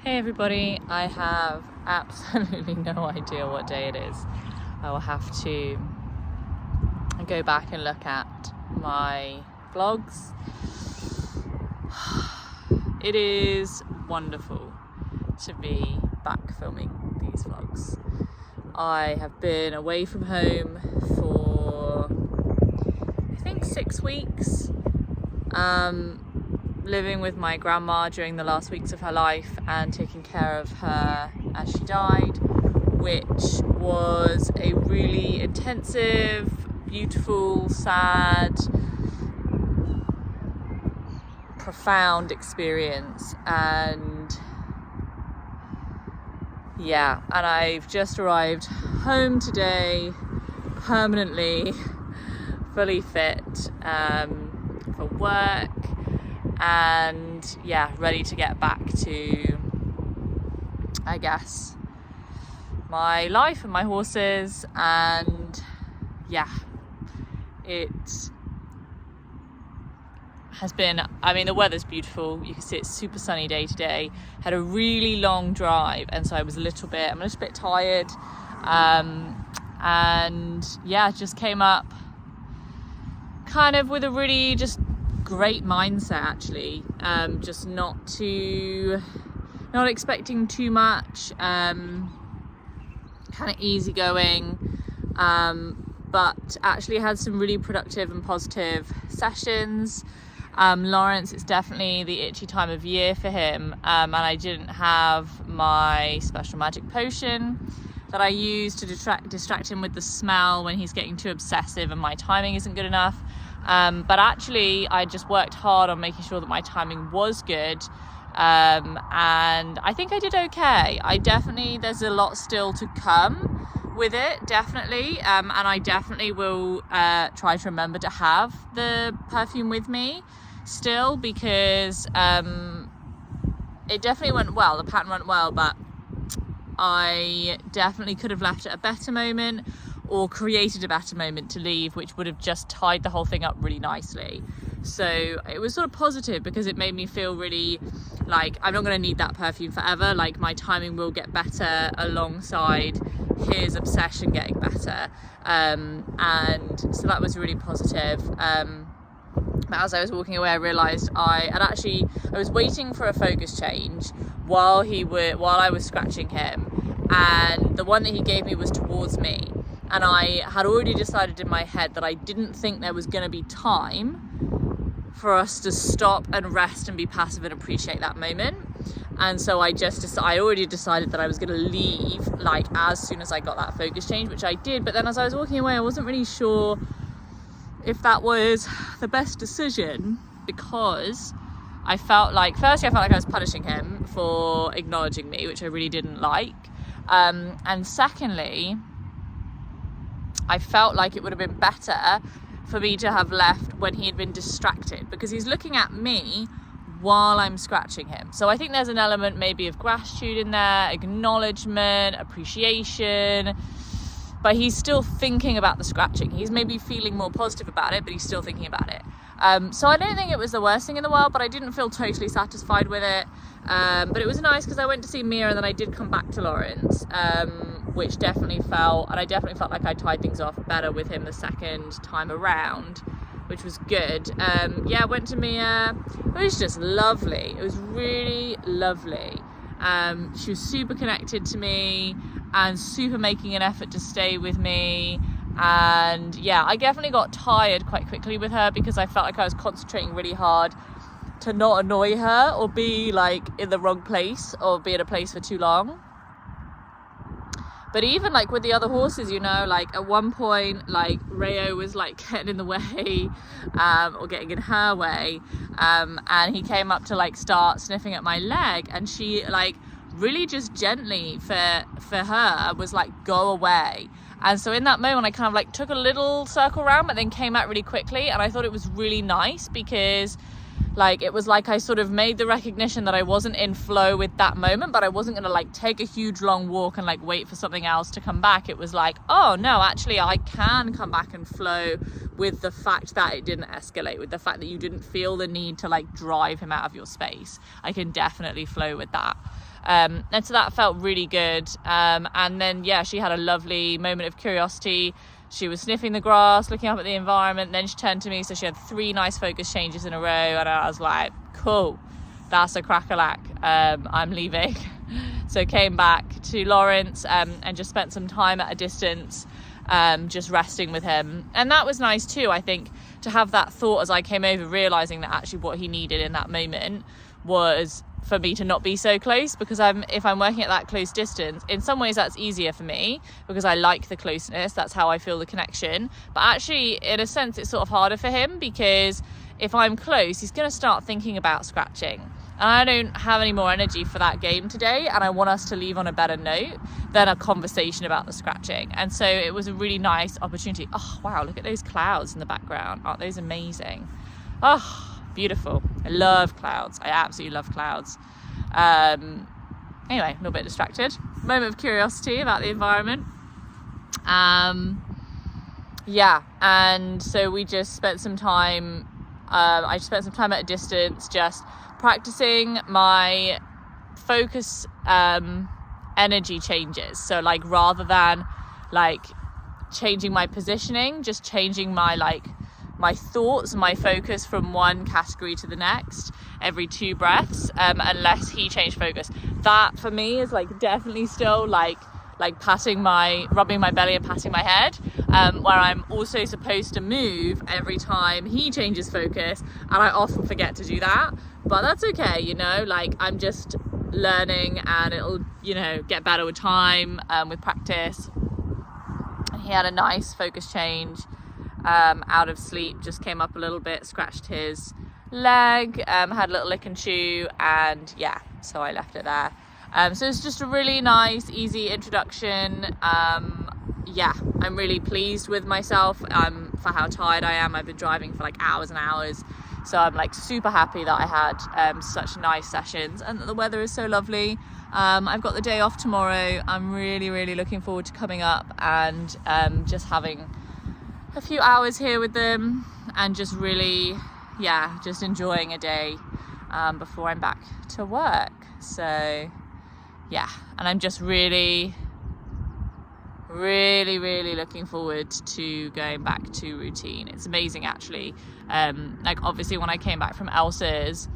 Hey everybody, I have absolutely no idea what day it is. I will have to go back and look at my vlogs. It is wonderful to be back filming these vlogs. I have been away from home for I think 6 weeks. Living with my grandma during the last weeks of her life and taking care of her as she died, which was a really intensive, beautiful, sad, profound experience. And I've just arrived home today, permanently, fully fit for work. And ready to get back to, I guess, my life and my horses. And it has been, the weather's beautiful. You can see it's super sunny day today. Had a really long drive, and so I'm a little bit tired. Just came up kind of with a really just great mindset, actually. Just not expecting too much, kind of easygoing, but actually had some really productive and positive sessions. Lawrence, it's definitely the itchy time of year for him, and I didn't have my special magic potion that I use to distract him with the smell when he's getting too obsessive and my timing isn't good enough. But actually I just worked hard on making sure that my timing was good, and I think I did okay. There's a lot still to come with it, definitely, and I definitely will try to remember to have the perfume with me still, because it definitely went well, the pattern went well, but I definitely could have left at a better moment or created a better moment to leave, which would have just tied the whole thing up really nicely. So it was sort of positive, because it made me feel really like I'm not going to need that perfume forever. Like, my timing will get better alongside his obsession getting better, and so that was really positive. But as I was walking away, I realised I was waiting for a focus change while I was scratching him, and the one that he gave me was towards me. And I had already decided in my head that I didn't think there was going to be time for us to stop and rest and be passive and appreciate that moment. And so I already decided that I was going to leave like as soon as I got that focus change, which I did. But then as I was walking away, I wasn't really sure if that was the best decision, because I felt like I was punishing him for acknowledging me, which I really didn't like. And secondly, I felt like it would have been better for me to have left when he had been distracted, because he's looking at me while I'm scratching him. So I think there's an element maybe of gratitude in there, acknowledgement, appreciation, but he's still thinking about the scratching. He's maybe feeling more positive about it, but he's still thinking about it. So I don't think it was the worst thing in the world, but I didn't feel totally satisfied with it. But it was nice because I went to see Mia, and then I did come back to Lawrence, which I definitely felt like I tied things off better with him the second time around, which was good. Went to Mia. It was just lovely. It was really lovely. She was super connected to me and super making an effort to stay with me. And I definitely got tired quite quickly with her, because I felt like I was concentrating really hard to not annoy her or be like in the wrong place or be at a place for too long. But even like with the other horses, like at one point, like Rayo was like getting in the way, or getting in her way, and he came up to like start sniffing at my leg, and she like really just gently for her was like, go away. And so in that moment I kind of like took a little circle around, but then came out really quickly, and I thought it was really nice, because like it was like I sort of made the recognition that I wasn't in flow with that moment, but I wasn't gonna like take a huge long walk and like wait for something else to come back. It was like, oh no, actually I can come back and flow with the fact that it didn't escalate, with the fact that you didn't feel the need to like drive him out of your space. I can definitely flow with that. And so that felt really good. And then, yeah, she had a lovely moment of curiosity. She was sniffing the grass, looking up at the environment. Then she turned to me. So she had 3 nice focus changes in a row. And I was like, cool, that's a crack-a-lack. I'm leaving. So came back to Lawrence and just spent some time at a distance, just resting with him. And that was nice too, I think, to have that thought as I came over, realising that actually what he needed in that moment was for me to not be so close, because if I'm working at that close distance, in some ways that's easier for me because I like the closeness, that's how I feel the connection. But actually, in a sense, it's sort of harder for him, because if I'm close, he's going to start thinking about scratching. And I don't have any more energy for that game today, and I want us to leave on a better note than a conversation about the scratching. And so it was a really nice opportunity. Oh, wow, look at those clouds in the background. Aren't those amazing? Oh, beautiful. I love clouds. I absolutely love clouds. Anyway, a little bit distracted. Moment of curiosity about the environment. Yeah, and so we just spent some time, I spent some time at a distance just practicing my focus energy changes. So like, rather than like changing my positioning, just changing my thoughts, my focus from one category to the next every 2 breaths, unless he changed focus. That for me is like definitely still like rubbing my belly and patting my head, where I'm also supposed to move every time he changes focus, and I often forget to do that. But that's okay, you know, like I'm just learning, and it'll, you know, get better with time, with practice. And he had a nice focus change out of sleep, just came up a little bit, scratched his leg, had a little lick and chew, and yeah, so I left it there. So it's just a really nice, easy introduction. Yeah, I'm really pleased with myself for how tired I am. I've been driving for like hours and hours, so I'm like super happy that I had such nice sessions, and that the weather is so lovely. I've got the day off tomorrow. I'm really, really looking forward to coming up and just having a few hours here with them, and just really, yeah, just enjoying a day before I'm back to work. So yeah, and I'm just really looking forward to going back to routine. It's amazing, actually. Like, obviously when I came back from Elsa's,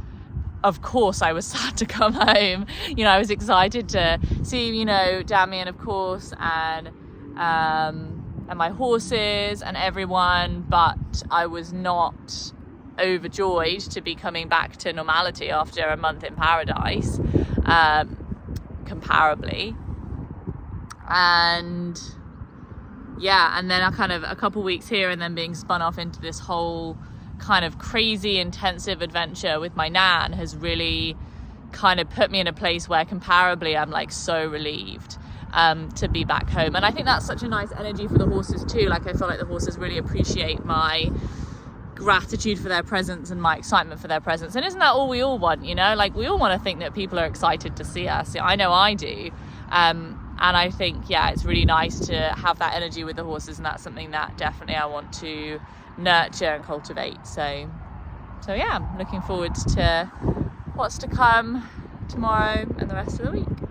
of course I was sad to come home. You know, I was excited to see, you know, Damien, of course, and my horses and everyone, but I was not overjoyed to be coming back to normality after a month in paradise, comparably. And yeah, and then a couple weeks here, and then being spun off into this whole kind of crazy intensive adventure with my nan has really kind of put me in a place where comparably I'm like so relieved to be back home. And I think that's such a nice energy for the horses too. Like, I feel like the horses really appreciate my gratitude for their presence and my excitement for their presence. And isn't that all we all want, you know? Like, we all want to think that people are excited to see us. I know I do. And I think, yeah, it's really nice to have that energy with the horses, and that's something that definitely I want to nurture and cultivate. So yeah, I'm looking forward to what's to come tomorrow and the rest of the week.